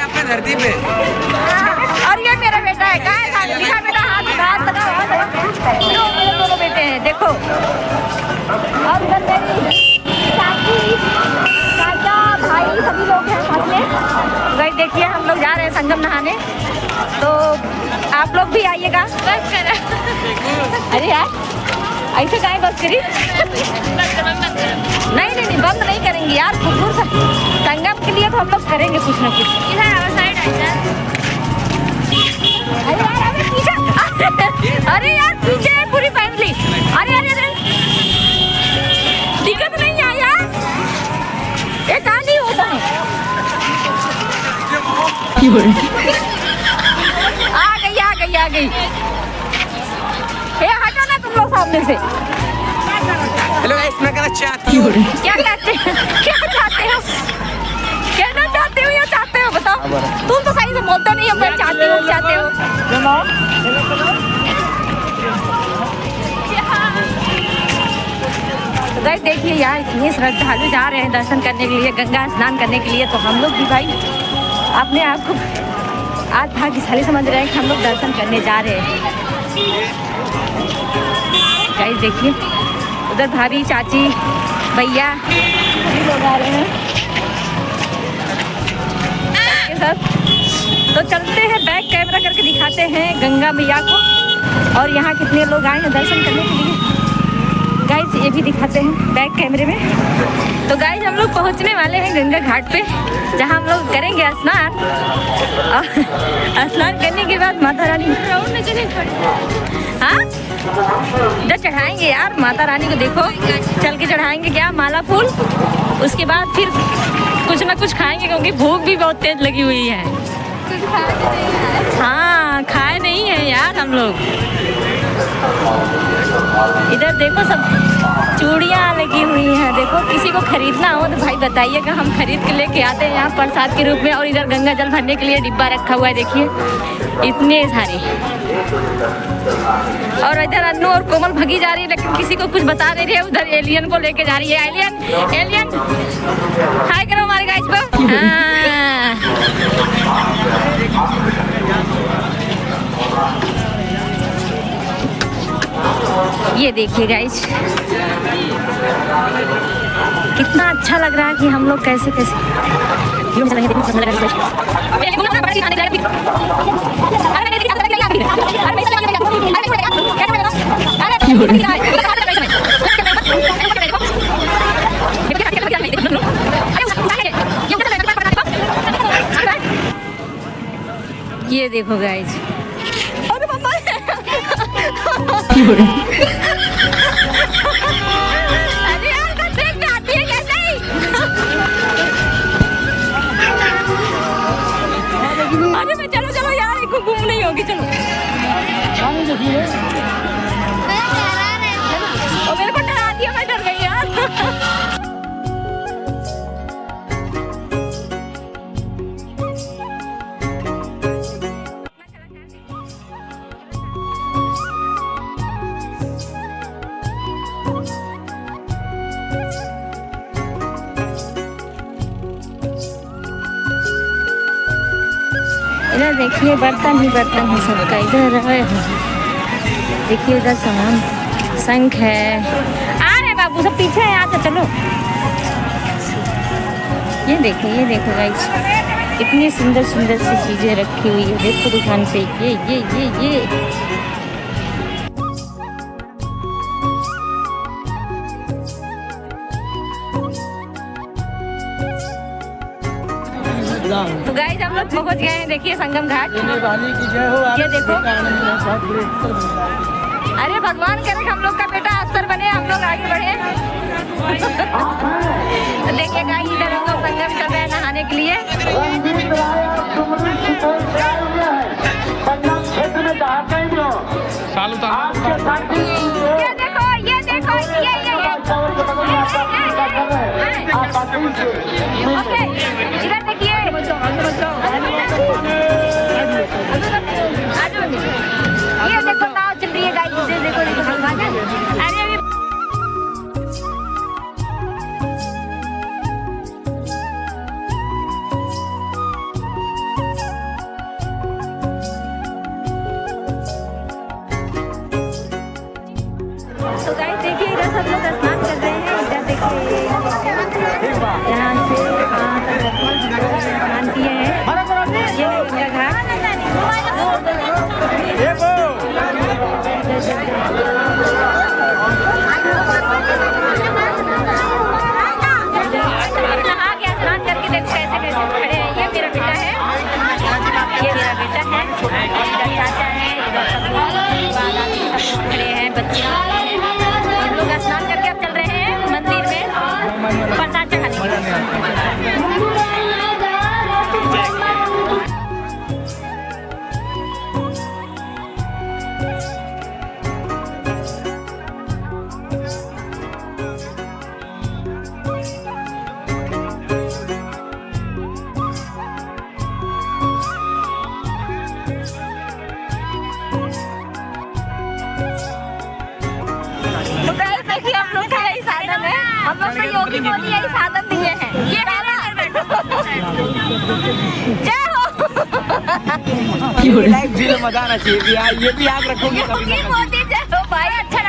अपने धरती पे। और ये मेरा बेटा है, कहाँ है दिखा बेटा, हाथ लगा मेरे दोनों बेटे हैं देखो। और इधर मेरी चाची चाचा भाई सभी लोग हैं साथ में। गए देखिए हम लोग जा रहे हैं संगम नहाने, तो आप लोग भी आइएगा। अरे यार ऐसे काहे बस करी? नहीं बंद नहीं करेंगे यार, खूब संगम के लिए तो हम लोग करेंगे कुछ ना कुछ। अरे यार पीछे है पूरी फैमिली। अरे दिक्कत नहीं है यार, ये कहाँ नहीं होता है। आ गई। हटो ना तुम लोग सामने से। हेलो गाइस, मैं कहना चाहती हूँ। क्या चाहते हो? कहना चाहते हो या चाहते हो बताओ? तुम तो सही से बोलते नहीं हो। मैं चाहती हूँ, चाहते हो। गाइस देखिए यार, इतने श्रद्धालु जा रहे हैं दर्शन करने के लिए, गंगा स्नान करने के लिए, तो हम लोग भी भाई अपने आप को आज भाग्यशाली समझ रहे हैं कि हम लोग दर्शन करने जा रहे हैं। गाइस देखिए उधर भाभी चाची भैया सभी लोग आ रहे हैं के साथ। तो चलते हैं, बैक कैमरा करके दिखाते हैं गंगा मैया को और यहाँ कितने लोग आए हैं दर्शन करने के लिए। गाइस ये भी दिखाते हैं बैक कैमरे में। तो गाइस हम लोग पहुँचने वाले हैं गंगा घाट पे, जहाँ हम लोग करेंगे स्नान। और स्नान करने के बाद माता रानी हाँ इधर चढ़ाएंगे यार माता रानी को। देखो चल के चढ़ाएंगे क्या माला फूल, उसके बाद फिर कुछ ना कुछ खाएंगे क्योंकि भूख भी बहुत तेज लगी हुई है। हाँ खाए नहीं है यार हम लोग। इधर देखो सब चूड़ियाँ लगी हुई हैं, देखो किसी को खरीदना हो तो भाई बताइएगा, हम खरीद के लेके आते हैं यहाँ प्रसाद के रूप में। और इधर गंगा जल भरने के लिए डिब्बा रखा हुआ है, देखिए इतने सारे। और इधर अन्नू और कोमल भगी जा रही है, लेकिन किसी को कुछ बता नहीं रही है। उधर एलियन को लेके जा रही है। एलियन हाय करो हमारे गाइस को। ये देखिए गाइस कितना अच्छा लग रहा है कि हम लोग कैसे ये देखो गाइस। अरे मम्मा अरे यार देख में आती है कैसे ही। अरे मैं चलो यार एक घूम नहीं होगी, चलो मेरे को डरा दिया, मैं डर गई यार। इधर देखिए बर्तन ही बर्तन है सबका। इधर देखिए उधर सामान शंख है। आ रहे बाबू सब पीछे है, यहाँ से चलो। ये देखो गाइस इतनी सुंदर सुंदर सी चीजें रखी हुई है, देखो दुकान पे। ये तो गाइस हम लोग पहुंच गए हैं, देखिए संगम घाट। ये देखो, अरे भगवान करे हम लोग का बेटा अफसर बने, हम लोग आगे बढ़े। तो देखिए गाइस इधर हम लोग संगम चल रहे हैं नहाने के लिए। ये देखो ओके इधर देखिए। ये देखो नाव चल रही है गाइस, देखो। अरे सब लोग स्नान कर रहे हैं। इधर देखिए यहाँ से स्नान किए हैं। ये है गंगा घाट। नहा के स्नान करके देखो कैसे कैसे खड़े हैं। ये मेरा बेटा है, ये मेरा बेटा है, इधर चाचा है, इधर सब लोग खड़े हैं, बच्चे हम लोग स्नान करके अब चल रहे हैं मंदिर में प्रसाद चढ़ाने। तो गाइस देखिए हम लोग का यही साधन है। हम लोग को योगी मोदी यही साधन दिए हैं। ये जय हो। लाइफ जीने मजा आना चाहिए। ये भी याद रखोगे कभी ना योगी मोदी जय हो भाई। अच्छा